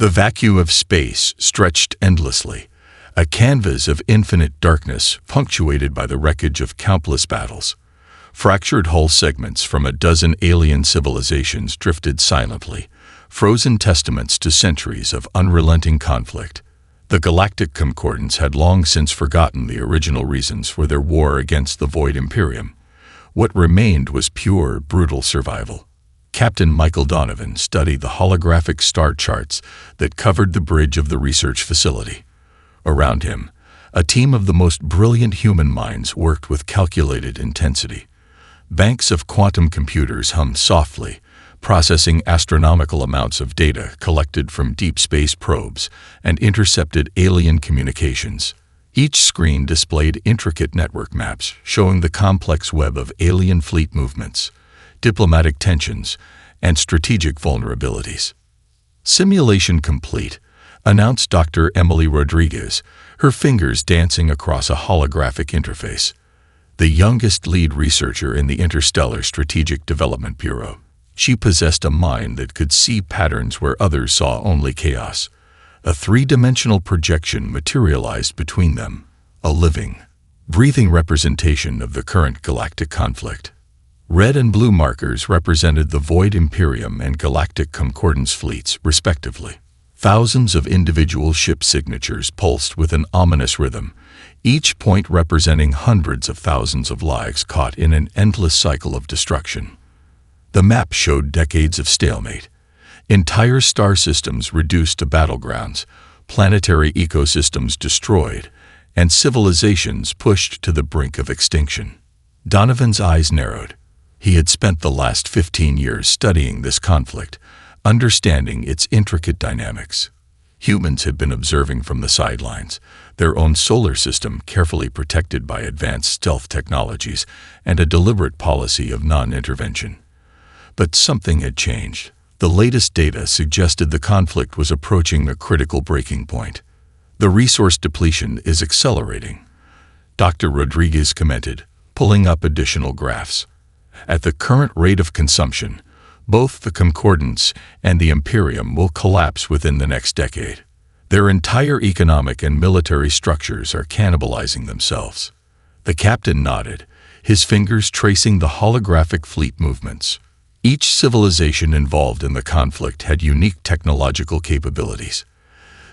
The vacuum of space stretched endlessly, a canvas of infinite darkness punctuated by the wreckage of countless battles. Fractured hull segments from a dozen alien civilizations drifted silently, frozen testaments to centuries of unrelenting conflict. The Galactic Concordance had long since forgotten the original reasons for their war against the Void Imperium. What remained was pure, brutal survival. Captain Michael Donovan studied the holographic star charts that covered the bridge of the research facility. Around him, a team of the most brilliant human minds worked with calculated intensity. Banks of quantum computers hummed softly, processing astronomical amounts of data collected from deep space probes and intercepted alien communications. Each screen displayed intricate network maps showing the complex web of alien fleet movements, diplomatic tensions, and strategic vulnerabilities. "Simulation complete," announced Dr. Emily Rodriguez, her fingers dancing across a holographic interface. The youngest lead researcher in the Interstellar Strategic Development Bureau. She possessed a mind that could see patterns where others saw only chaos. A three-dimensional projection materialized between them, a living, breathing representation of the current galactic conflict. Red and blue markers represented the Void Imperium and Galactic Concordance fleets, respectively. Thousands of individual ship signatures pulsed with an ominous rhythm, each point representing hundreds of thousands of lives caught in an endless cycle of destruction. The map showed decades of stalemate. Entire star systems reduced to battlegrounds, planetary ecosystems destroyed, and civilizations pushed to the brink of extinction. Donovan's eyes narrowed. He had spent the last 15 years studying this conflict, understanding its intricate dynamics. Humans had been observing from the sidelines, their own solar system carefully protected by advanced stealth technologies and a deliberate policy of non-intervention. But something had changed. The latest data suggested the conflict was approaching a critical breaking point. "The resource depletion is accelerating," Dr. Rodriguez commented, pulling up additional graphs. "At the current rate of consumption, both the Concordance and the Imperium will collapse within the next decade. Their entire economic and military structures are cannibalizing themselves." The captain nodded, his fingers tracing the holographic fleet movements. Each civilization involved in the conflict had unique technological capabilities.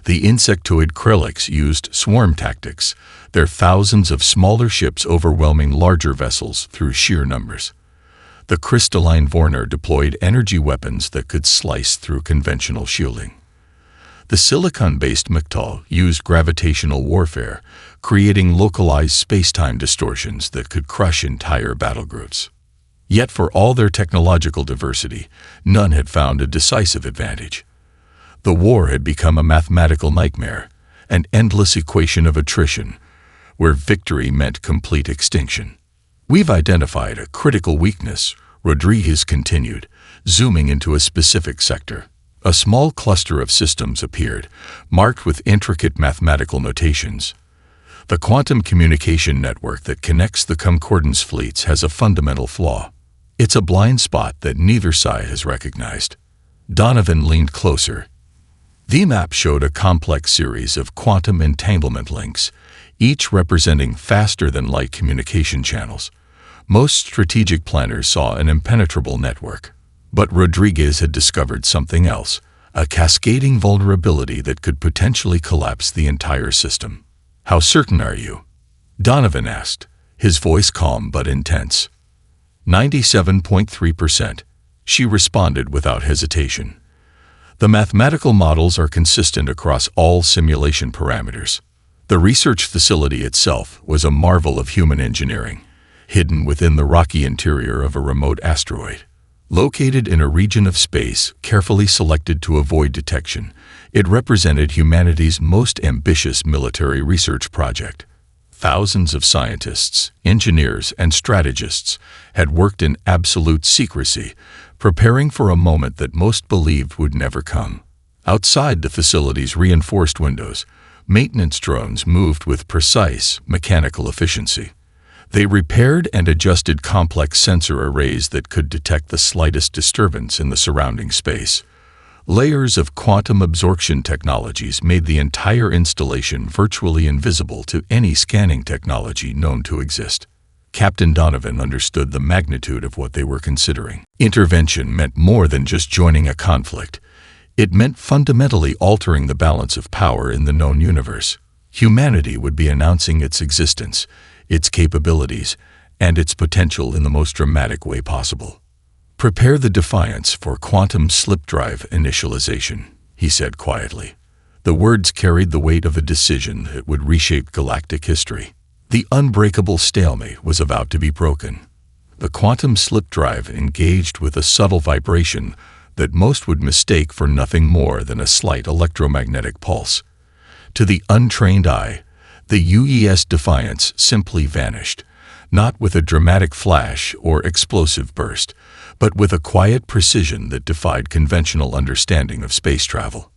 The insectoid Krelliks used swarm tactics, their thousands of smaller ships overwhelming larger vessels through sheer numbers. The crystalline Vorner deployed energy weapons that could slice through conventional shielding. The silicon-based Mctal used gravitational warfare, creating localized space-time distortions that could crush entire battlegroups. Yet for all their technological diversity, none had found a decisive advantage. The war had become a mathematical nightmare, an endless equation of attrition, where victory meant complete extinction. "We've identified a critical weakness," Rodriguez continued, zooming into a specific sector. A small cluster of systems appeared, marked with intricate mathematical notations. "The quantum communication network that connects the Concordance fleets has a fundamental flaw. It's a blind spot that neither side has recognized." Donovan leaned closer. The map showed a complex series of quantum entanglement links, each representing faster-than-light communication channels. Most strategic planners saw an impenetrable network. But Rodriguez had discovered something else, a cascading vulnerability that could potentially collapse the entire system. "How certain are you?" Donovan asked, his voice calm but intense. 97.3%, she responded without hesitation. "The mathematical models are consistent across all simulation parameters." The research facility itself was a marvel of human engineering, hidden within the rocky interior of a remote asteroid. Located in a region of space carefully selected to avoid detection, it represented humanity's most ambitious military research project. Thousands of scientists, engineers, and strategists had worked in absolute secrecy, preparing for a moment that most believed would never come. Outside the facility's reinforced windows, maintenance drones moved with precise mechanical efficiency. They repaired and adjusted complex sensor arrays that could detect the slightest disturbance in the surrounding space. Layers of quantum absorption technologies made the entire installation virtually invisible to any scanning technology known to exist. Captain Donovan understood the magnitude of what they were considering. Intervention meant more than just joining a conflict. It meant fundamentally altering the balance of power in the known universe. Humanity would be announcing its existence, its capabilities, and its potential in the most dramatic way possible. "Prepare the Defiance for quantum slip drive initialization," he said quietly. The words carried the weight of a decision that would reshape galactic history. The unbreakable stalemate was about to be broken. The quantum slip drive engaged with a subtle vibration that most would mistake for nothing more than a slight electromagnetic pulse. To the untrained eye, the UES Defiance simply vanished, not with a dramatic flash or explosive burst, but with a quiet precision that defied conventional understanding of space travel.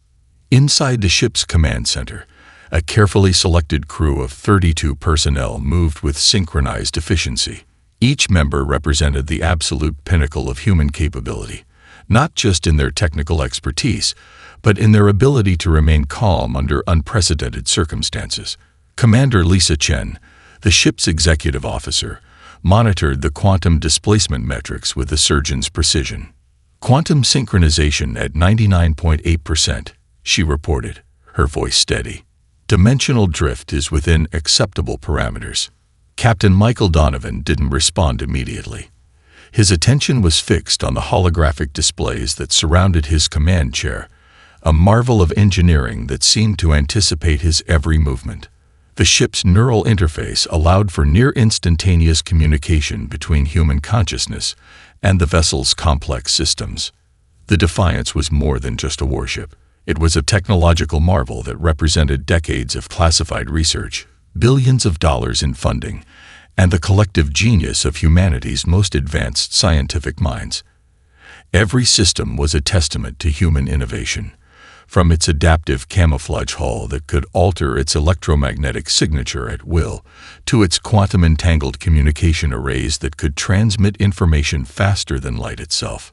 Inside the ship's command center, a carefully selected crew of 32 personnel moved with synchronized efficiency. Each member represented the absolute pinnacle of human capability, not just in their technical expertise, but in their ability to remain calm under unprecedented circumstances. Commander Lisa Chen, the ship's executive officer, monitored the quantum displacement metrics with a surgeon's precision. "Quantum synchronization at 99.8%, she reported, her voice steady. "Dimensional drift is within acceptable parameters." Captain Michael Donovan didn't respond immediately. His attention was fixed on the holographic displays that surrounded his command chair, a marvel of engineering that seemed to anticipate his every movement. The ship's neural interface allowed for near-instantaneous communication between human consciousness and the vessel's complex systems. The Defiance was more than just a warship. It was a technological marvel that represented decades of classified research, billions of dollars in funding, and the collective genius of humanity's most advanced scientific minds. Every system was a testament to human innovation, from its adaptive camouflage hull that could alter its electromagnetic signature at will, to its quantum-entangled communication arrays that could transmit information faster than light itself.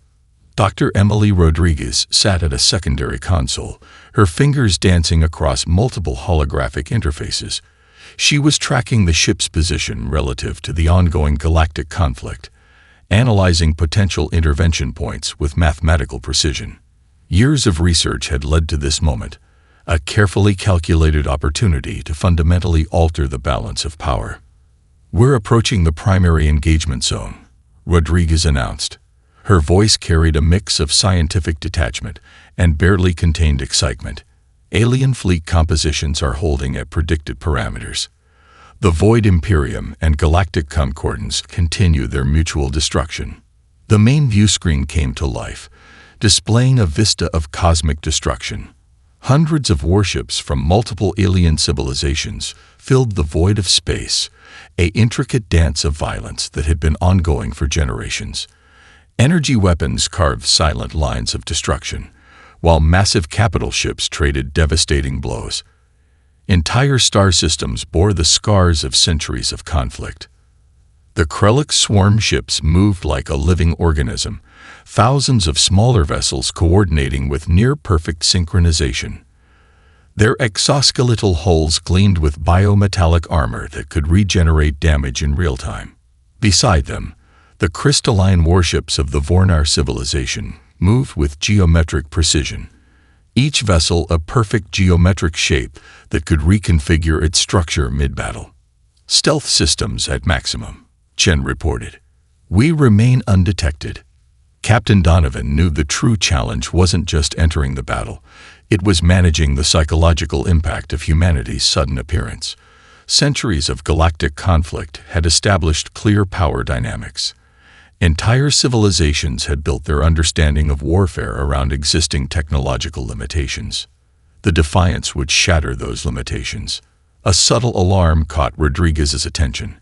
Dr. Emily Rodriguez sat at a secondary console, her fingers dancing across multiple holographic interfaces. She was tracking the ship's position relative to the ongoing galactic conflict, analyzing potential intervention points with mathematical precision. Years of research had led to this moment, a carefully calculated opportunity to fundamentally alter the balance of power. "We're approaching the primary engagement zone," Rodriguez announced. Her voice carried a mix of scientific detachment and barely contained excitement. "Alien fleet compositions are holding at predicted parameters. The Void Imperium and Galactic Concordance continue their mutual destruction." The main view screen came to life, displaying a vista of cosmic destruction. Hundreds of warships from multiple alien civilizations filled the void of space, an intricate dance of violence that had been ongoing for generations. Energy weapons carved silent lines of destruction, while massive capital ships traded devastating blows. Entire star systems bore the scars of centuries of conflict. The Krellic swarm ships moved like a living organism, thousands of smaller vessels coordinating with near-perfect synchronization. Their exoskeletal hulls gleamed with biometallic armor that could regenerate damage in real time. Beside them, the crystalline warships of the Vornar civilization moved with geometric precision, each vessel a perfect geometric shape that could reconfigure its structure mid-battle. "Stealth systems at maximum," Chen reported. "We remain undetected." Captain Donovan knew the true challenge wasn't just entering the battle, it was managing the psychological impact of humanity's sudden appearance. Centuries of galactic conflict had established clear power dynamics. Entire civilizations had built their understanding of warfare around existing technological limitations. The Defiance would shatter those limitations. A subtle alarm caught Rodriguez's attention.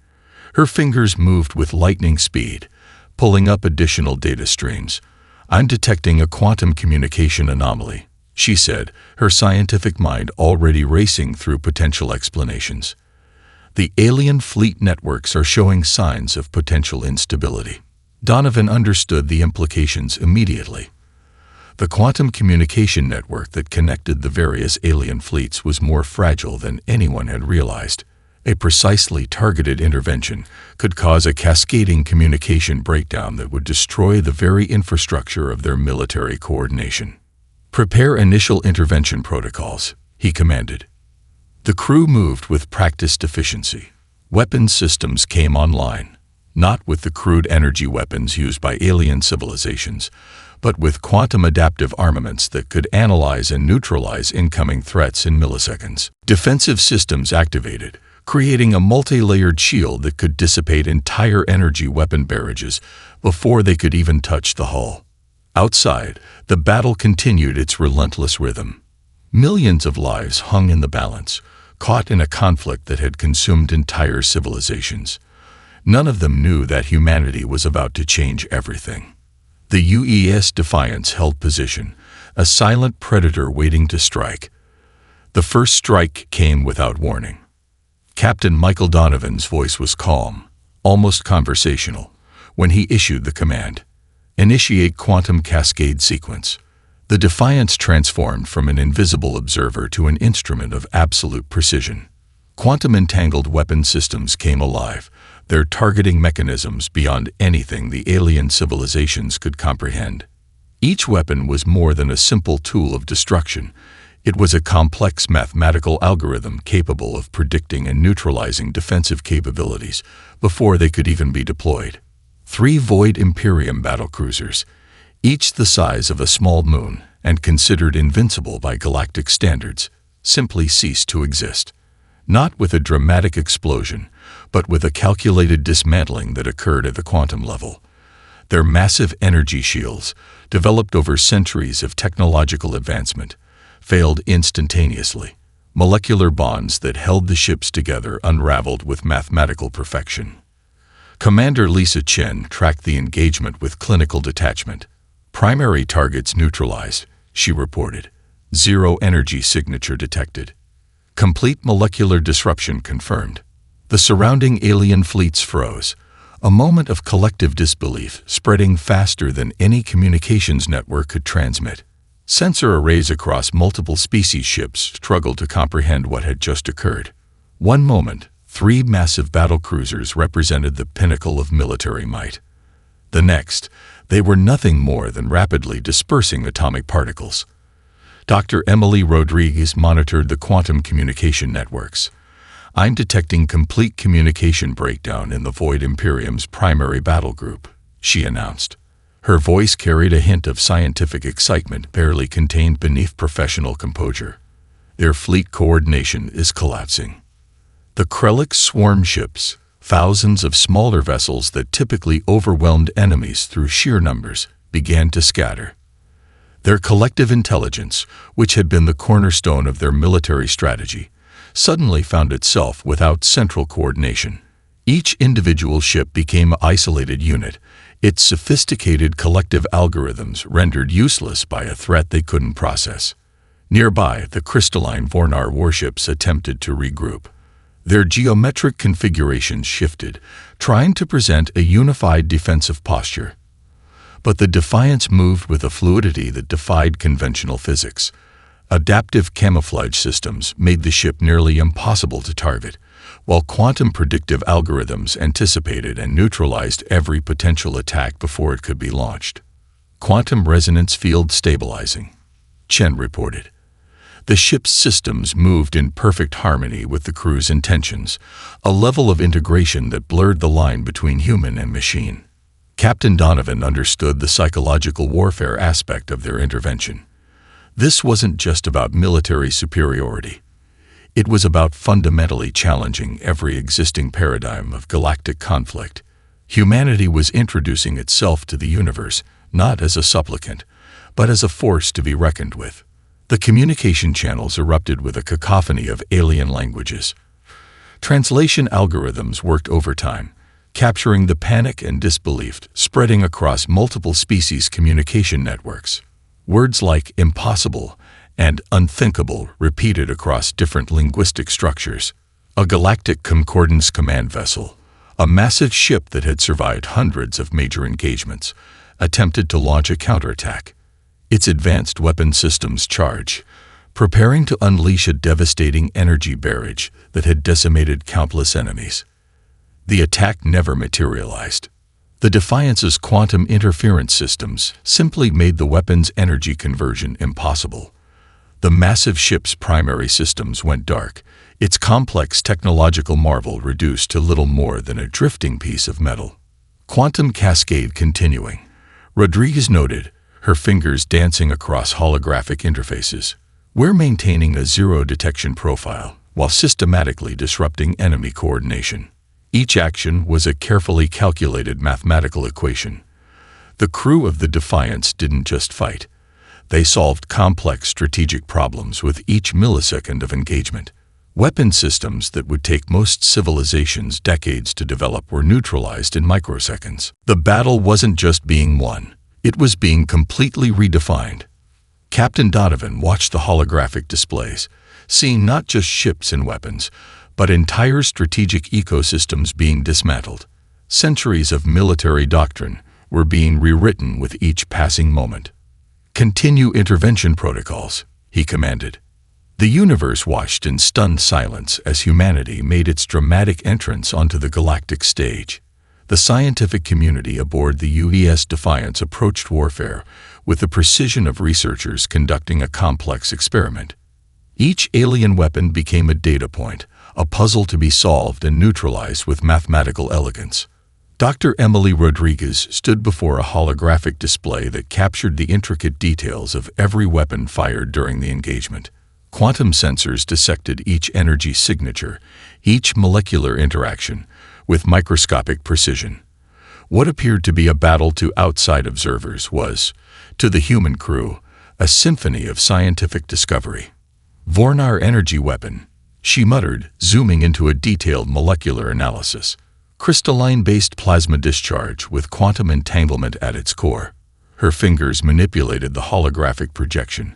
Her fingers moved with lightning speed, pulling up additional data streams. "I'm detecting a quantum communication anomaly," she said, her scientific mind already racing through potential explanations. "The alien fleet networks are showing signs of potential instability." Donovan understood the implications immediately. The quantum communication network that connected the various alien fleets was more fragile than anyone had realized. A precisely targeted intervention could cause a cascading communication breakdown that would destroy the very infrastructure of their military coordination. "Prepare initial intervention protocols," he commanded. The crew moved with practiced efficiency. Weapons systems came online, not with the crude energy weapons used by alien civilizations, but with quantum-adaptive armaments that could analyze and neutralize incoming threats in milliseconds. Defensive systems activated, creating a multi-layered shield that could dissipate entire energy weapon barrages before they could even touch the hull. Outside, the battle continued its relentless rhythm. Millions of lives hung in the balance, caught in a conflict that had consumed entire civilizations. None of them knew that humanity was about to change everything. The UES Defiance held position, a silent predator waiting to strike. The first strike came without warning. Captain Michael Donovan's voice was calm, almost conversational, when he issued the command. "Initiate quantum cascade sequence." The Defiance transformed from an invisible observer to an instrument of absolute precision. Quantum-entangled weapon systems came alive, their targeting mechanisms beyond anything the alien civilizations could comprehend. Each weapon was more than a simple tool of destruction. It was a complex mathematical algorithm capable of predicting and neutralizing defensive capabilities before they could even be deployed. 3 Void Imperium battlecruisers, each the size of a small moon and considered invincible by galactic standards, simply ceased to exist. Not with a dramatic explosion, but with a calculated dismantling that occurred at the quantum level. Their massive energy shields, developed over centuries of technological advancement, failed instantaneously. Molecular bonds that held the ships together unraveled with mathematical perfection. Commander Lisa Chen tracked the engagement with clinical detachment. "Primary targets neutralized," she reported. "Zero energy signature detected. Complete molecular disruption confirmed." The surrounding alien fleets froze, a moment of collective disbelief spreading faster than any communications network could transmit. Sensor arrays across multiple species ships struggled to comprehend what had just occurred. One moment, 3 massive battlecruisers represented the pinnacle of military might. The next, they were nothing more than rapidly dispersing atomic particles. Dr. Emily Rodriguez monitored the quantum communication networks. "I'm detecting complete communication breakdown in the Void Imperium's primary battle group," she announced. Her voice carried a hint of scientific excitement barely contained beneath professional composure. "Their fleet coordination is collapsing." The Krellick swarm ships, thousands of smaller vessels that typically overwhelmed enemies through sheer numbers, began to scatter. Their collective intelligence, which had been the cornerstone of their military strategy, suddenly found itself without central coordination. Each individual ship became an isolated unit, its sophisticated collective algorithms rendered useless by a threat they couldn't process. Nearby, the crystalline Vornar warships attempted to regroup. Their geometric configurations shifted, trying to present a unified defensive posture. But the Defiance moved with a fluidity that defied conventional physics. Adaptive camouflage systems made the ship nearly impossible to target, while quantum predictive algorithms anticipated and neutralized every potential attack before it could be launched. "Quantum resonance field stabilizing," Chen reported. The ship's systems moved in perfect harmony with the crew's intentions, a level of integration that blurred the line between human and machine. Captain Donovan understood the psychological warfare aspect of their intervention. This wasn't just about military superiority. It was about fundamentally challenging every existing paradigm of galactic conflict. Humanity was introducing itself to the universe, not as a supplicant, but as a force to be reckoned with. The communication channels erupted with a cacophony of alien languages. Translation algorithms worked overtime, capturing the panic and disbelief spreading across multiple species communication networks. Words like impossible and unthinkable repeated across different linguistic structures. A Galactic Concordance command vessel, a massive ship that had survived hundreds of major engagements, attempted to launch a counterattack. its advanced weapon systems charge, preparing to unleash a devastating energy barrage that had decimated countless enemies. The attack never materialized. The Defiance's quantum interference systems simply made the weapon's energy conversion impossible. The massive ship's primary systems went dark, its complex technological marvel reduced to little more than a drifting piece of metal. Quantum cascade continuing, Rodriguez noted, her fingers dancing across holographic interfaces. We're maintaining a zero detection profile while systematically disrupting enemy coordination. Each action was a carefully calculated mathematical equation. The crew of the Defiance didn't just fight. They solved complex strategic problems with each millisecond of engagement. Weapon systems that would take most civilizations decades to develop were neutralized in microseconds. The battle wasn't just being won. It was being completely redefined. Captain Donovan watched the holographic displays, seeing not just ships and weapons, but entire strategic ecosystems being dismantled. Centuries of military doctrine were being rewritten with each passing moment. "Continue intervention protocols," he commanded. The universe watched in stunned silence as humanity made its dramatic entrance onto the galactic stage. The scientific community aboard the UES Defiance approached warfare with the precision of researchers conducting a complex experiment. Each alien weapon became a data point, a puzzle to be solved and neutralized with mathematical elegance. Dr. Emily Rodriguez stood before a holographic display that captured the intricate details of every weapon fired during the engagement. Quantum sensors dissected each energy signature, each molecular interaction, with microscopic precision. What appeared to be a battle to outside observers was, to the human crew, a symphony of scientific discovery. "Vornar energy weapon," she muttered, zooming into a detailed molecular analysis. Crystalline-based plasma discharge with quantum entanglement at its core. Her fingers manipulated the holographic projection,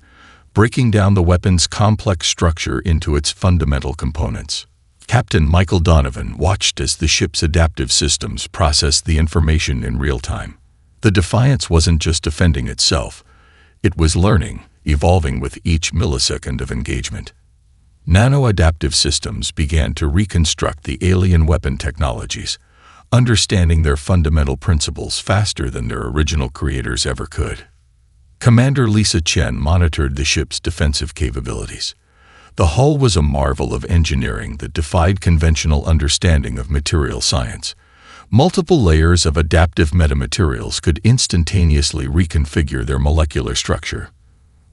breaking down the weapon's complex structure into its fundamental components. Captain Michael Donovan watched as the ship's adaptive systems processed the information in real time. The Defiance wasn't just defending itself. It was learning, evolving with each millisecond of engagement. Nano-adaptive systems began to reconstruct the alien weapon technologies, understanding their fundamental principles faster than their original creators ever could. Commander Lisa Chen monitored the ship's defensive capabilities. The hull was a marvel of engineering that defied conventional understanding of material science. Multiple layers of adaptive metamaterials could instantaneously reconfigure their molecular structure.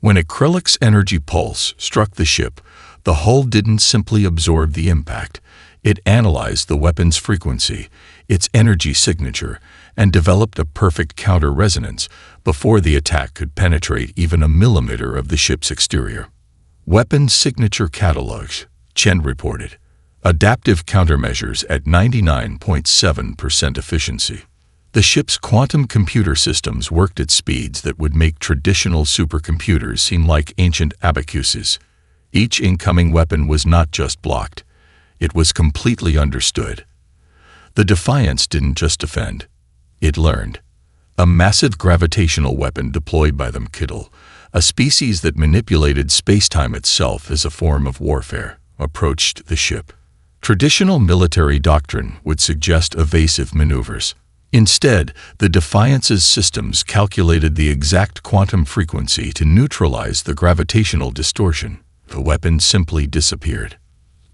When Acrylic's energy pulse struck the ship, the hull didn't simply absorb the impact. It analyzed the weapon's frequency, its energy signature, and developed a perfect counter-resonance before the attack could penetrate even a millimeter of the ship's exterior. "Weapon signature catalogs," Chen reported. "Adaptive countermeasures at 99.7% efficiency." The ship's quantum computer systems worked at speeds that would make traditional supercomputers seem like ancient abacuses. Each incoming weapon was not just blocked. It was completely understood. The Defiance didn't just defend. It learned. A massive gravitational weapon deployed by the Kittle, a species that manipulated space-time itself as a form of warfare, approached the ship. Traditional military doctrine would suggest evasive maneuvers. Instead, the Defiance's systems calculated the exact quantum frequency to neutralize the gravitational distortion. The weapon simply disappeared.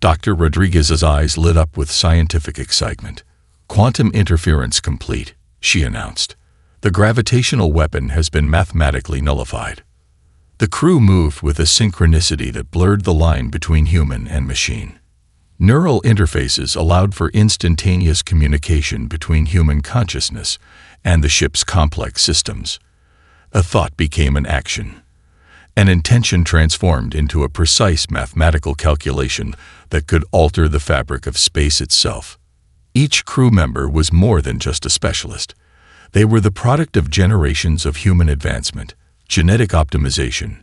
Dr. Rodriguez's eyes lit up with scientific excitement. "Quantum interference complete," she announced. "The gravitational weapon has been mathematically nullified." The crew moved with a synchronicity that blurred the line between human and machine. Neural interfaces allowed for instantaneous communication between human consciousness and the ship's complex systems. A thought became an action. An intention transformed into a precise mathematical calculation that could alter the fabric of space itself. Each crew member was more than just a specialist. They were the product of generations of human advancement, genetic optimization,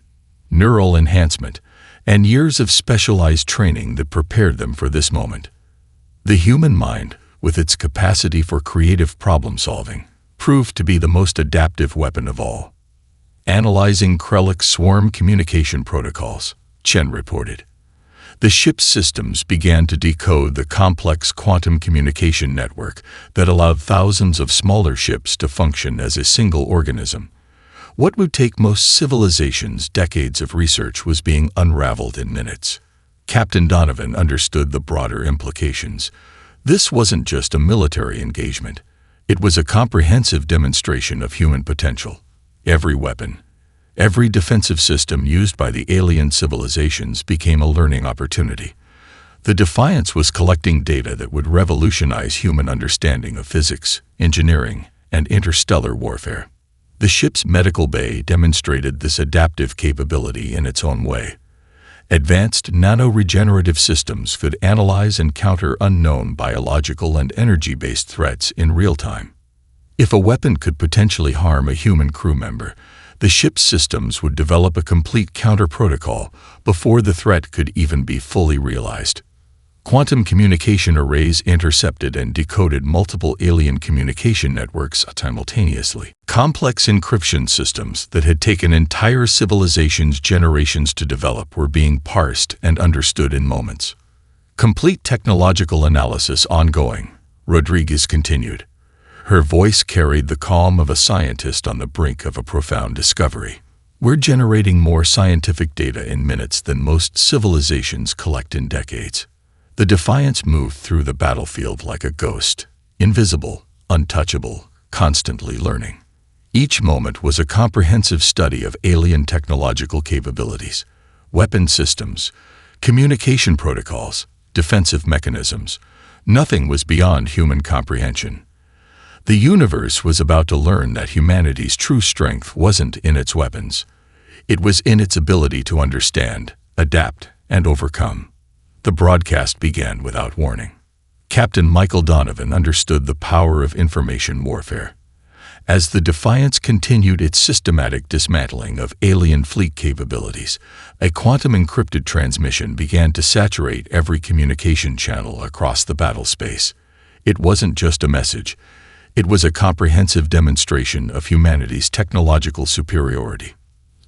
neural enhancement, and years of specialized training that prepared them for this moment. The human mind, with its capacity for creative problem-solving, proved to be the most adaptive weapon of all. Analyzing Krellick's swarm communication protocols, Chen reported. The ship's systems began to decode the complex quantum communication network that allowed thousands of smaller ships to function as a single organism. What would take most civilizations decades of research was being unraveled in minutes. Captain Donovan understood the broader implications. This wasn't just a military engagement. It was a comprehensive demonstration of human potential. Every weapon, every defensive system used by the alien civilizations became a learning opportunity. The Defiance was collecting data that would revolutionize human understanding of physics, engineering, and interstellar warfare. The ship's medical bay demonstrated this adaptive capability in its own way. Advanced nano-regenerative systems could analyze and counter unknown biological and energy-based threats in real time. If a weapon could potentially harm a human crew member, the ship's systems would develop a complete counter-protocol before the threat could even be fully realized. Quantum communication arrays intercepted and decoded multiple alien communication networks simultaneously. Complex encryption systems that had taken entire civilizations generations to develop were being parsed and understood in moments. Complete technological analysis ongoing, Rodriguez continued. Her voice carried the calm of a scientist on the brink of a profound discovery. We're generating more scientific data in minutes than most civilizations collect in decades. The Defiance moved through the battlefield like a ghost, invisible, untouchable, constantly learning. Each moment was a comprehensive study of alien technological capabilities, weapon systems, communication protocols, defensive mechanisms. Nothing was beyond human comprehension. The universe was about to learn that humanity's true strength wasn't in its weapons. It was in its ability to understand, adapt, and overcome. The broadcast began without warning. Captain Michael Donovan understood the power of information warfare. As the Defiance continued its systematic dismantling of alien fleet capabilities, a quantum-encrypted transmission began to saturate every communication channel across the battle space. It wasn't just a message. It was a comprehensive demonstration of humanity's technological superiority.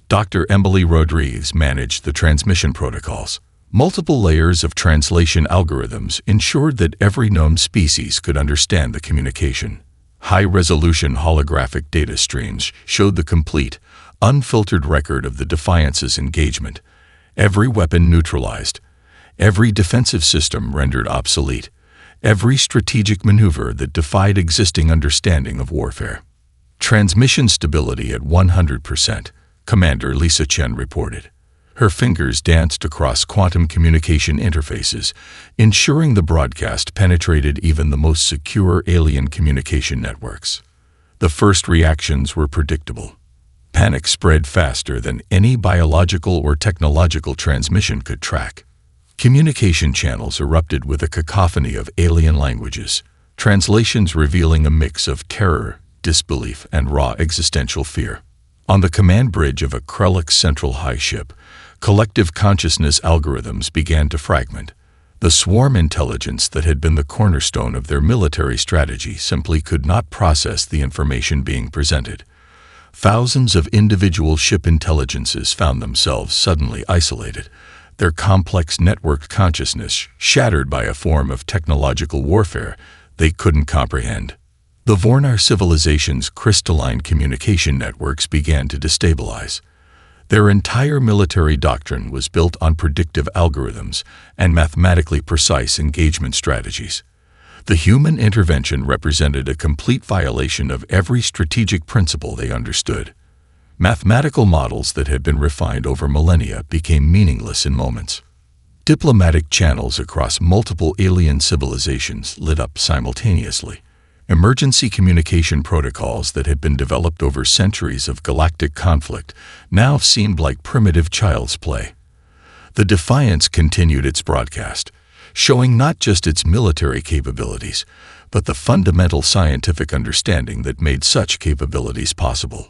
Dr. Emily Rodriguez managed the transmission protocols. Multiple layers of translation algorithms ensured that every known species could understand the communication. High-resolution holographic data streams showed the complete, unfiltered record of the Defiance's engagement. Every weapon neutralized, every defensive system rendered obsolete, every strategic maneuver that defied existing understanding of warfare. Transmission stability at 100%, Commander Lisa Chen reported. Her fingers danced across quantum communication interfaces, ensuring the broadcast penetrated even the most secure alien communication networks. The first reactions were predictable. Panic spread faster than any biological or technological transmission could track. Communication channels erupted with a cacophony of alien languages, translations revealing a mix of terror, disbelief, and raw existential fear. On the command bridge of a Krellick Central High ship, collective consciousness algorithms began to fragment. The swarm intelligence that had been the cornerstone of their military strategy simply could not process the information being presented. Thousands of individual ship intelligences found themselves suddenly isolated, their complex networked consciousness shattered by a form of technological warfare they couldn't comprehend. The Vornar civilization's crystalline communication networks began to destabilize. Their entire military doctrine was built on predictive algorithms and mathematically precise engagement strategies. The human intervention represented a complete violation of every strategic principle they understood. Mathematical models that had been refined over millennia became meaningless in moments. Diplomatic channels across multiple alien civilizations lit up simultaneously. Emergency communication protocols that had been developed over centuries of galactic conflict now seemed like primitive child's play. The Defiance continued its broadcast, showing not just its military capabilities, but the fundamental scientific understanding that made such capabilities possible.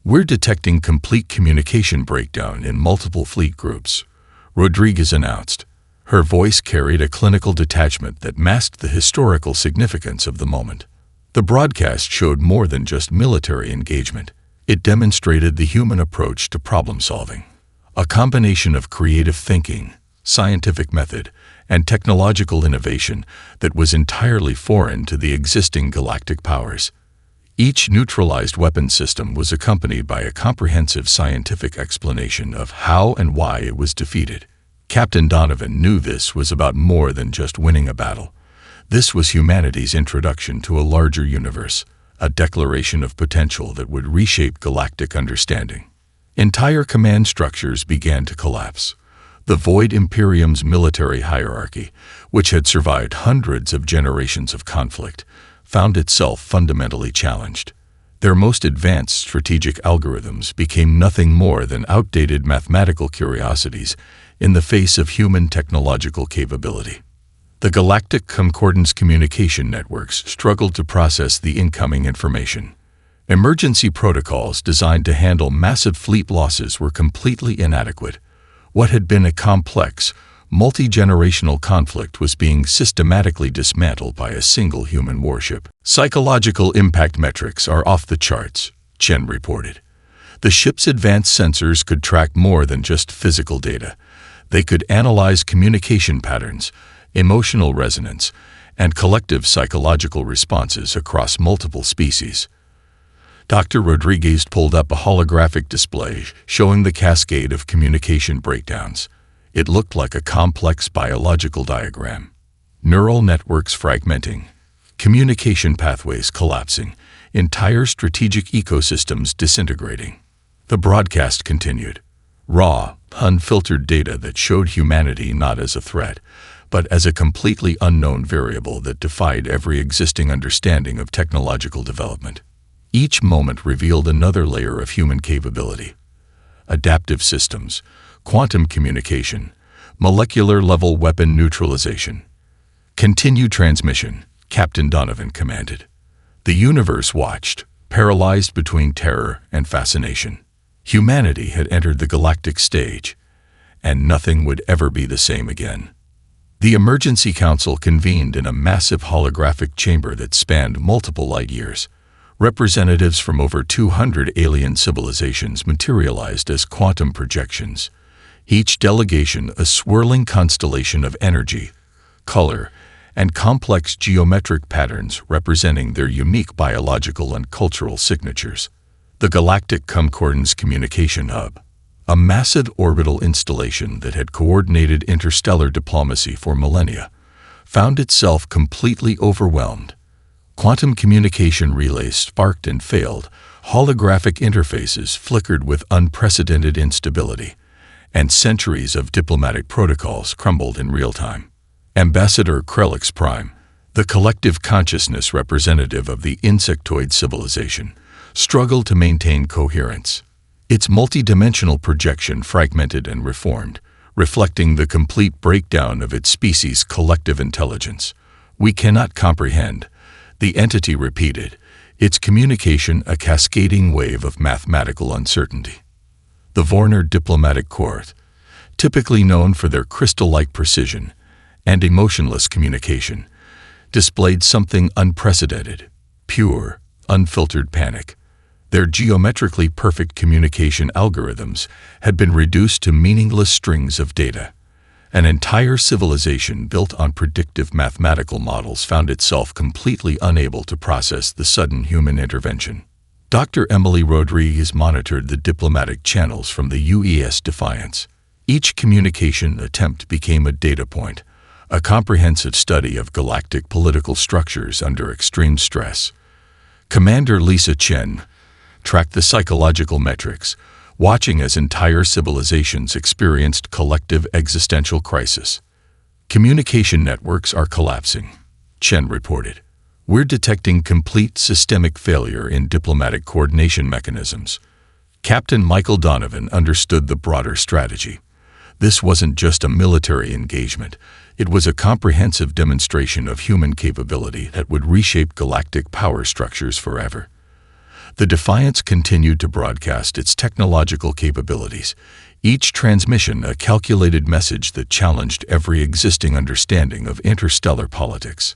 We're detecting complete communication breakdown in multiple fleet groups, Rodriguez announced. Her voice carried a clinical detachment that masked the historical significance of the moment. The broadcast showed more than just military engagement. It demonstrated the human approach to problem-solving, a combination of creative thinking, scientific method, and technological innovation that was entirely foreign to the existing galactic powers. Each neutralized weapon system was accompanied by a comprehensive scientific explanation of how and why it was defeated. Captain Donovan knew this was about more than just winning a battle. This was humanity's introduction to a larger universe, a declaration of potential that would reshape galactic understanding. Entire command structures began to collapse. The Void Imperium's military hierarchy, which had survived hundreds of generations of conflict, found itself fundamentally challenged. Their most advanced strategic algorithms became nothing more than outdated mathematical curiosities in the face of human technological capability. The Galactic Concordance communication networks struggled to process the incoming information. Emergency protocols designed to handle massive fleet losses were completely inadequate. What had been a complex, multi-generational conflict was being systematically dismantled by a single human warship. Psychological impact metrics are off the charts, Chen reported. The ship's advanced sensors could track more than just physical data. They could analyze communication patterns, emotional resonance, and collective psychological responses across multiple species. Dr. Rodriguez pulled up a holographic display showing the cascade of communication breakdowns. It looked like a complex biological diagram. Neural networks fragmenting, communication pathways collapsing, entire strategic ecosystems disintegrating. The broadcast continued. Raw, unfiltered data that showed humanity not as a threat, but as a completely unknown variable that defied every existing understanding of technological development. Each moment revealed another layer of human capability. Adaptive systems, quantum communication, molecular-level weapon neutralization. Continue transmission, Captain Donovan commanded. The universe watched, paralyzed between terror and fascination. Humanity had entered the galactic stage, and nothing would ever be the same again. The Emergency Council convened in a massive holographic chamber that spanned multiple light years. Representatives from over 200 alien civilizations materialized as quantum projections, each delegation a swirling constellation of energy, color, and complex geometric patterns representing their unique biological and cultural signatures. The Galactic Concordance Communication Hub, a massive orbital installation that had coordinated interstellar diplomacy for millennia, found itself completely overwhelmed. Quantum communication relays sparked and failed, holographic interfaces flickered with unprecedented instability, and centuries of diplomatic protocols crumbled in real time. Ambassador Krellix Prime, the collective consciousness representative of the insectoid civilization, struggled to maintain coherence. Its multidimensional projection fragmented and reformed, reflecting the complete breakdown of its species' collective intelligence. "We cannot comprehend," the entity repeated, its communication a cascading wave of mathematical uncertainty. The Vorner Diplomatic Corps, typically known for their crystal-like precision and emotionless communication, displayed something unprecedented, pure, unfiltered panic. Their geometrically perfect communication algorithms had been reduced to meaningless strings of data. An entire civilization built on predictive mathematical models found itself completely unable to process the sudden human intervention. Dr. Emily Rodriguez monitored the diplomatic channels from the UES Defiance. Each communication attempt became a data point, a comprehensive study of galactic political structures under extreme stress. Commander Lisa Chen tracked the psychological metrics, watching as entire civilizations experienced collective existential crisis. "Communication networks are collapsing," Chen reported. "We're detecting complete systemic failure in diplomatic coordination mechanisms." Captain Michael Donovan understood the broader strategy. This wasn't just a military engagement. It was a comprehensive demonstration of human capability that would reshape galactic power structures forever. The Defiance continued to broadcast its technological capabilities, each transmission a calculated message that challenged every existing understanding of interstellar politics.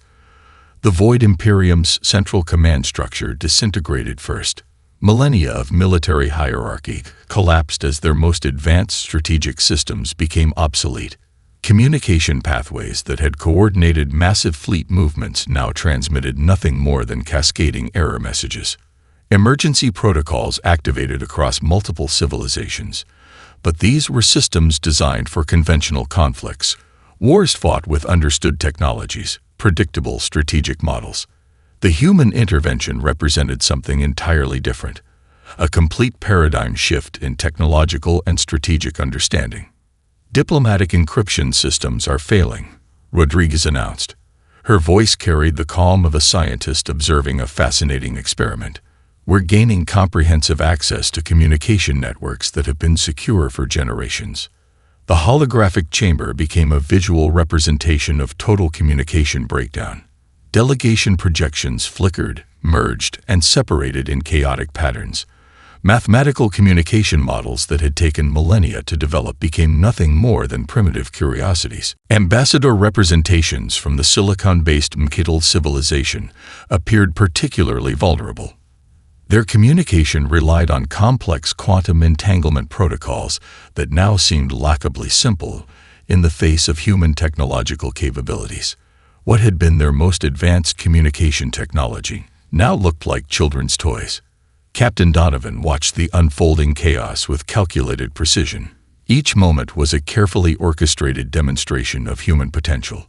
The Void Imperium's central command structure disintegrated first. Millennia of military hierarchy collapsed as their most advanced strategic systems became obsolete. Communication pathways that had coordinated massive fleet movements now transmitted nothing more than cascading error messages. Emergency protocols activated across multiple civilizations, but these were systems designed for conventional conflicts. Wars fought with understood technologies, predictable strategic models. The human intervention represented something entirely different, a complete paradigm shift in technological and strategic understanding. Diplomatic encryption systems are failing, Rodriguez announced. Her voice carried the calm of a scientist observing a fascinating experiment. We're gaining comprehensive access to communication networks that have been secure for generations. The holographic chamber became a visual representation of total communication breakdown. Delegation projections flickered, merged, and separated in chaotic patterns. Mathematical communication models that had taken millennia to develop became nothing more than primitive curiosities. Ambassador representations from the silicon-based Mkital civilization appeared particularly vulnerable. Their communication relied on complex quantum entanglement protocols that now seemed laughably simple in the face of human technological capabilities. What had been their most advanced communication technology now looked like children's toys. Captain Donovan watched the unfolding chaos with calculated precision. Each moment was a carefully orchestrated demonstration of human potential.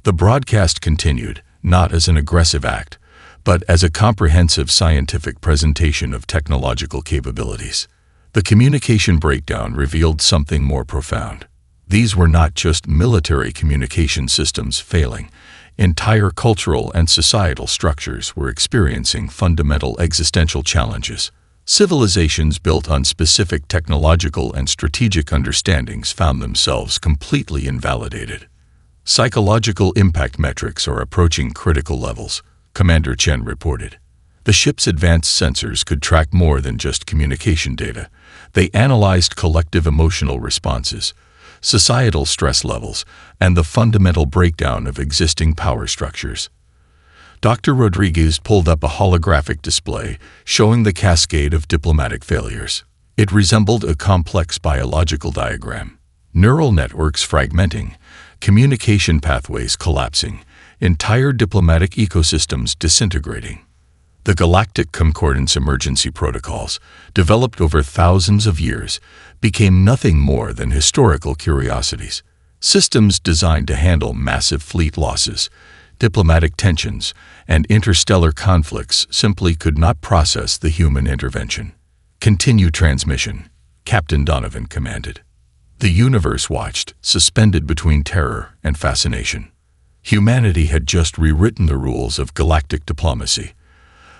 The broadcast continued, not as an aggressive act, but as a comprehensive scientific presentation of technological capabilities. The communication breakdown revealed something more profound. These were not just military communication systems failing. Entire cultural and societal structures were experiencing fundamental existential challenges. Civilizations built on specific technological and strategic understandings found themselves completely invalidated. Psychological impact metrics are approaching critical levels, Commander Chen reported. The ship's advanced sensors could track more than just communication data. They analyzed collective emotional responses, societal stress levels, and the fundamental breakdown of existing power structures. Dr. Rodriguez pulled up a holographic display showing the cascade of diplomatic failures. It resembled a complex biological diagram. Neural networks fragmenting, communication pathways collapsing, entire diplomatic ecosystems disintegrating. The Galactic Concordance emergency protocols, developed over thousands of years, became nothing more than historical curiosities. Systems designed to handle massive fleet losses, diplomatic tensions, and interstellar conflicts simply could not process the human intervention. Continue transmission, Captain Donovan commanded. The universe watched, suspended between terror and fascination. Humanity had just rewritten the rules of galactic diplomacy.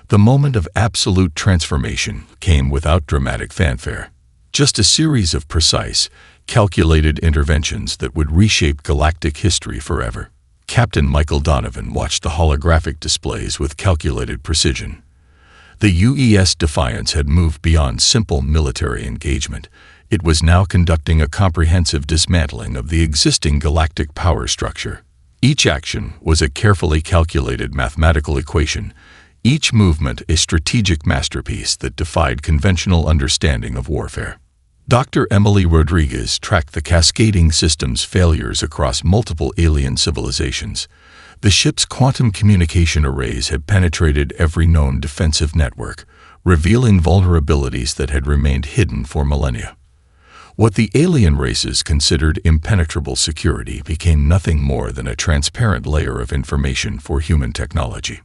The moment of absolute transformation came without dramatic fanfare. Just a series of precise, calculated interventions that would reshape galactic history forever. Captain Michael Donovan watched the holographic displays with calculated precision. The UES Defiance had moved beyond simple military engagement. It was now conducting a comprehensive dismantling of the existing galactic power structure. Each action was a carefully calculated mathematical equation, each movement a strategic masterpiece that defied conventional understanding of warfare. Dr. Emily Rodriguez tracked the cascading system's failures across multiple alien civilizations. The ship's quantum communication arrays had penetrated every known defensive network, revealing vulnerabilities that had remained hidden for millennia. What the alien races considered impenetrable security became nothing more than a transparent layer of information for human technology.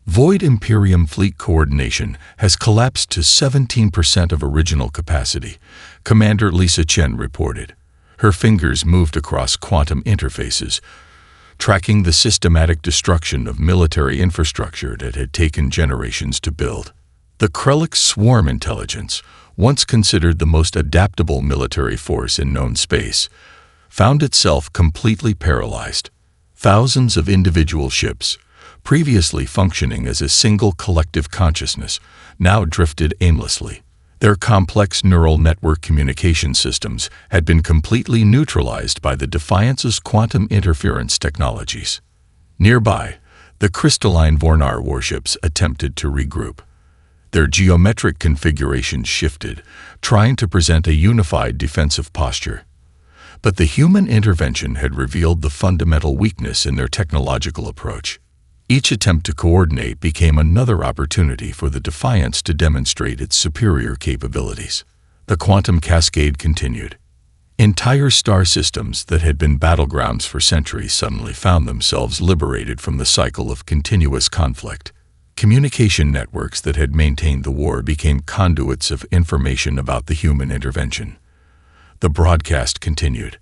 Void Imperium fleet coordination has collapsed to 17% of original capacity, Commander Lisa Chen reported. Her fingers moved across quantum interfaces, tracking the systematic destruction of military infrastructure that had taken generations to build. The Krellic swarm intelligence, once considered the most adaptable military force in known space, found itself completely paralyzed. Thousands of individual ships, previously functioning as a single collective consciousness, now drifted aimlessly. Their complex neural network communication systems had been completely neutralized by the Defiance's quantum interference technologies. Nearby, the crystalline Vornar warships attempted to regroup. Their geometric configurations shifted, trying to present a unified defensive posture. But the human intervention had revealed the fundamental weakness in their technological approach. Each attempt to coordinate became another opportunity for the Defiance to demonstrate its superior capabilities. The quantum cascade continued. Entire star systems that had been battlegrounds for centuries suddenly found themselves liberated from the cycle of continuous conflict. Communication networks that had maintained the war became conduits of information about the human intervention. The broadcast continued,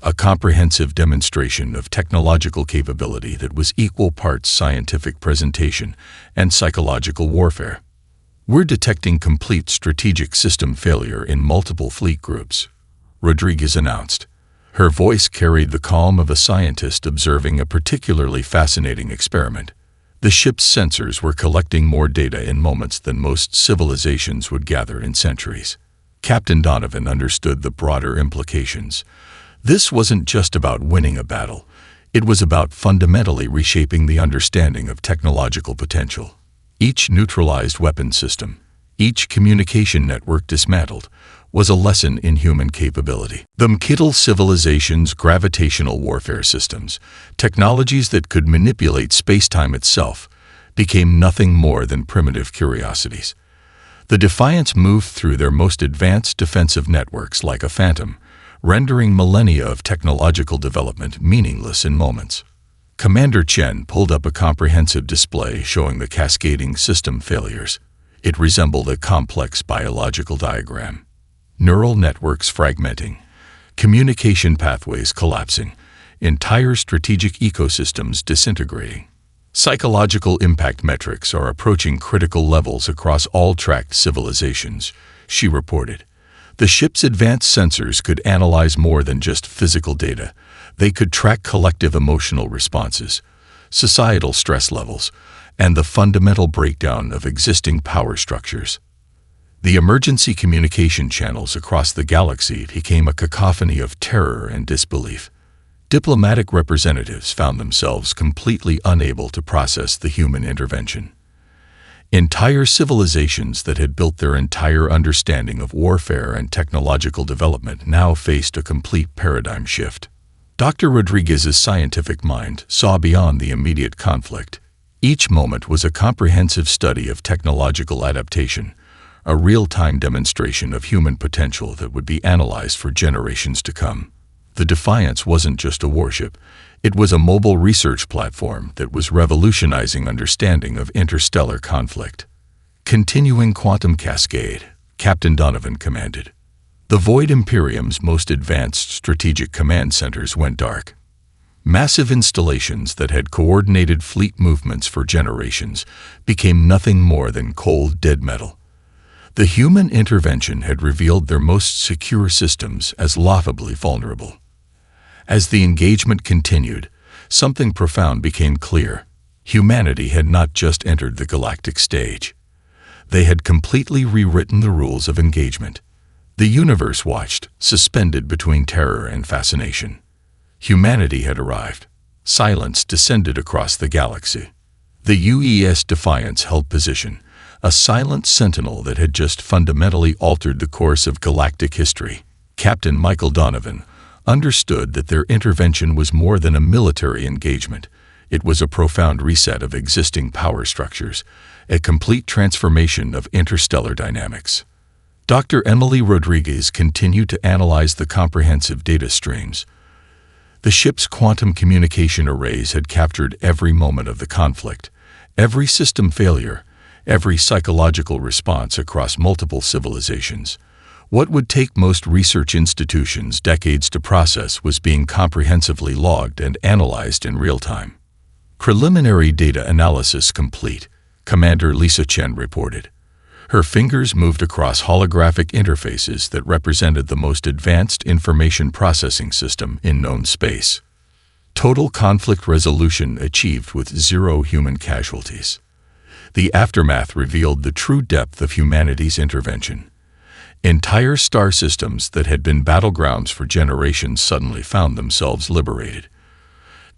a comprehensive demonstration of technological capability that was equal parts scientific presentation and psychological warfare. "We're detecting complete strategic system failure in multiple fleet groups," Rodriguez announced. Her voice carried the calm of a scientist observing a particularly fascinating experiment. The ship's sensors were collecting more data in moments than most civilizations would gather in centuries. Captain Donovan understood the broader implications. This wasn't just about winning a battle. It was about fundamentally reshaping the understanding of technological potential. Each neutralized weapon system, each communication network dismantled, was a lesson in human capability. The Mkittal civilization's gravitational warfare systems, technologies that could manipulate space-time itself, became nothing more than primitive curiosities. The Defiance moved through their most advanced defensive networks like a phantom, rendering millennia of technological development meaningless in moments. Commander Chen pulled up a comprehensive display showing the cascading system failures. It resembled a complex biological diagram. Neural networks fragmenting, communication pathways collapsing, entire strategic ecosystems disintegrating. Psychological impact metrics are approaching critical levels across all tracked civilizations, she reported. The ship's advanced sensors could analyze more than just physical data. They could track collective emotional responses, societal stress levels, and the fundamental breakdown of existing power structures. The emergency communication channels across the galaxy became a cacophony of terror and disbelief. Diplomatic representatives found themselves completely unable to process the human intervention. Entire civilizations that had built their entire understanding of warfare and technological development now faced a complete paradigm shift. Dr. Rodriguez's scientific mind saw beyond the immediate conflict. Each moment was a comprehensive study of technological adaptation, a real-time demonstration of human potential that would be analyzed for generations to come. The Defiance wasn't just a warship. It was a mobile research platform that was revolutionizing understanding of interstellar conflict. Continuing quantum cascade, Captain Donovan commanded. The Void Imperium's most advanced strategic command centers went dark. Massive installations that had coordinated fleet movements for generations became nothing more than cold, dead metal. The human intervention had revealed their most secure systems as laughably vulnerable. As the engagement continued, something profound became clear. Humanity had not just entered the galactic stage. They had completely rewritten the rules of engagement. The universe watched, suspended between terror and fascination. Humanity had arrived. Silence descended across the galaxy. The UES Defiance held position, a silent sentinel that had just fundamentally altered the course of galactic history. Captain Michael Donovan understood that their intervention was more than a military engagement. It was a profound reset of existing power structures, a complete transformation of interstellar dynamics. Dr. Emily Rodriguez continued to analyze the comprehensive data streams. The ship's quantum communication arrays had captured every moment of the conflict, every system failure, every psychological response across multiple civilizations. What would take most research institutions decades to process was being comprehensively logged and analyzed in real time. Preliminary data analysis complete, Commander Lisa Chen reported. Her fingers moved across holographic interfaces that represented the most advanced information processing system in known space. Total conflict resolution achieved with 0 human casualties. The aftermath revealed the true depth of humanity's intervention. Entire star systems that had been battlegrounds for generations suddenly found themselves liberated.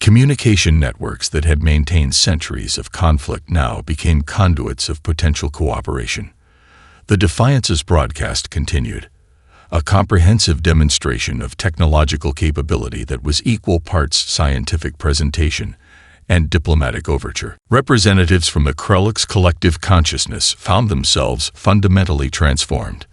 Communication networks that had maintained centuries of conflict now became conduits of potential cooperation. The Defiance's broadcast continued, a comprehensive demonstration of technological capability that was equal parts scientific presentation and diplomatic overture. Representatives from the Krellick's collective consciousness found themselves fundamentally transformed.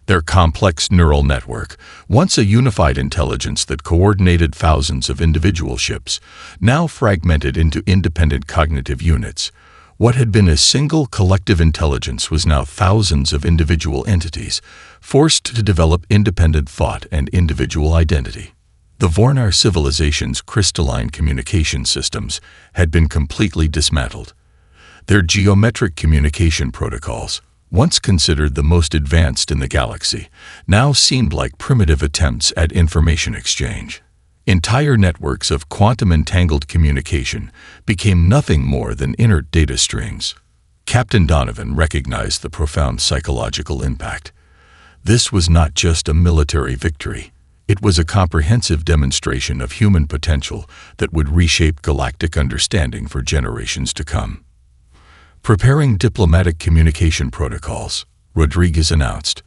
Their complex neural network, once a unified intelligence that coordinated thousands of individual ships, now fragmented into independent cognitive units. What had been a single collective intelligence was now thousands of individual entities, forced to develop independent thought and individual identity. The Vornar civilization's crystalline communication systems had been completely dismantled. Their geometric communication protocols, once considered the most advanced in the galaxy, now seemed like primitive attempts at information exchange. Entire networks of quantum-entangled communication became nothing more than inert data strings. Captain Donovan recognized the profound psychological impact. This was not just a military victory. It was a comprehensive demonstration of human potential that would reshape galactic understanding for generations to come. Preparing diplomatic communication protocols, Rodriguez announced.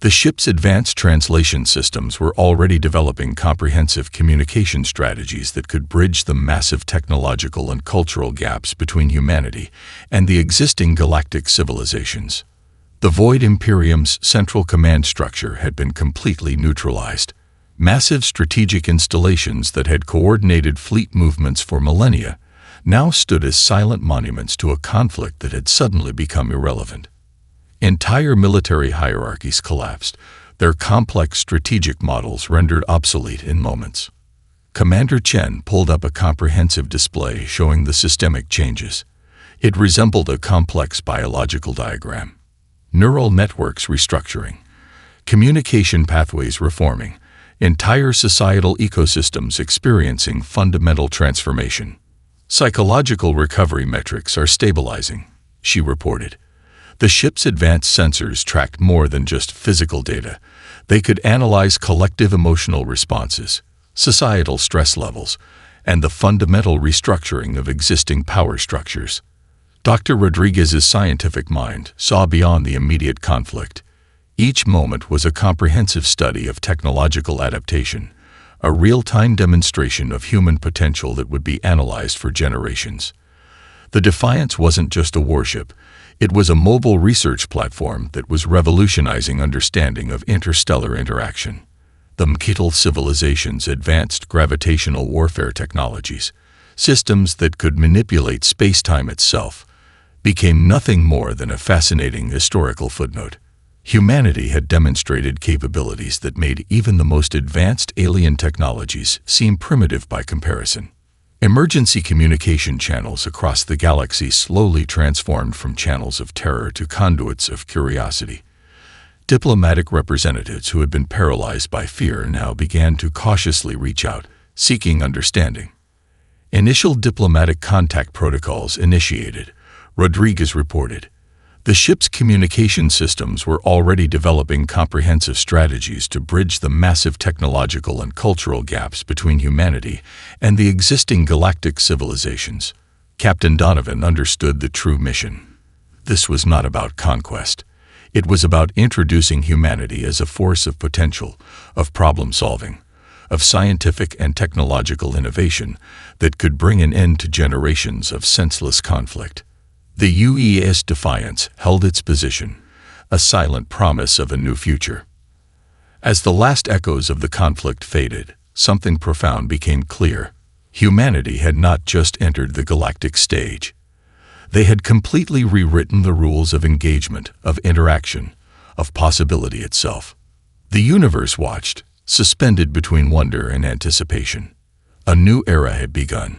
The ship's advanced translation systems were already developing comprehensive communication strategies that could bridge the massive technological and cultural gaps between humanity and the existing galactic civilizations. The Void Imperium's central command structure had been completely neutralized. Massive strategic installations that had coordinated fleet movements for millennia now stood as silent monuments to a conflict that had suddenly become irrelevant. Entire military hierarchies collapsed, their complex strategic models rendered obsolete in moments. Commander Chen pulled up a comprehensive display showing the systemic changes. It resembled a complex biological diagram. Neural networks restructuring, communication pathways reforming, entire societal ecosystems experiencing fundamental transformation. Psychological recovery metrics are stabilizing, she reported. The ship's advanced sensors tracked more than just physical data. They could analyze collective emotional responses, societal stress levels, and the fundamental restructuring of existing power structures. Dr. Rodriguez's scientific mind saw beyond the immediate conflict. Each moment was a comprehensive study of technological adaptation, a real-time demonstration of human potential that would be analyzed for generations. The Defiance wasn't just a warship, it was a mobile research platform that was revolutionizing understanding of interstellar interaction. The Mkitl civilization's advanced gravitational warfare technologies, systems that could manipulate space-time itself, became nothing more than a fascinating historical footnote. Humanity had demonstrated capabilities that made even the most advanced alien technologies seem primitive by comparison. Emergency communication channels across the galaxy slowly transformed from channels of terror to conduits of curiosity. Diplomatic representatives who had been paralyzed by fear now began to cautiously reach out, seeking understanding. Initial diplomatic contact protocols initiated, Rodriguez reported. The ship's communication systems were already developing comprehensive strategies to bridge the massive technological and cultural gaps between humanity and the existing galactic civilizations. Captain Donovan understood the true mission. This was not about conquest. It was about introducing humanity as a force of potential, of problem-solving, of scientific and technological innovation that could bring an end to generations of senseless conflict. The UES Defiance held its position, a silent promise of a new future. As the last echoes of the conflict faded, something profound became clear. Humanity had not just entered the galactic stage. They had completely rewritten the rules of engagement, of interaction, of possibility itself. The universe watched, suspended between wonder and anticipation. A new era had begun.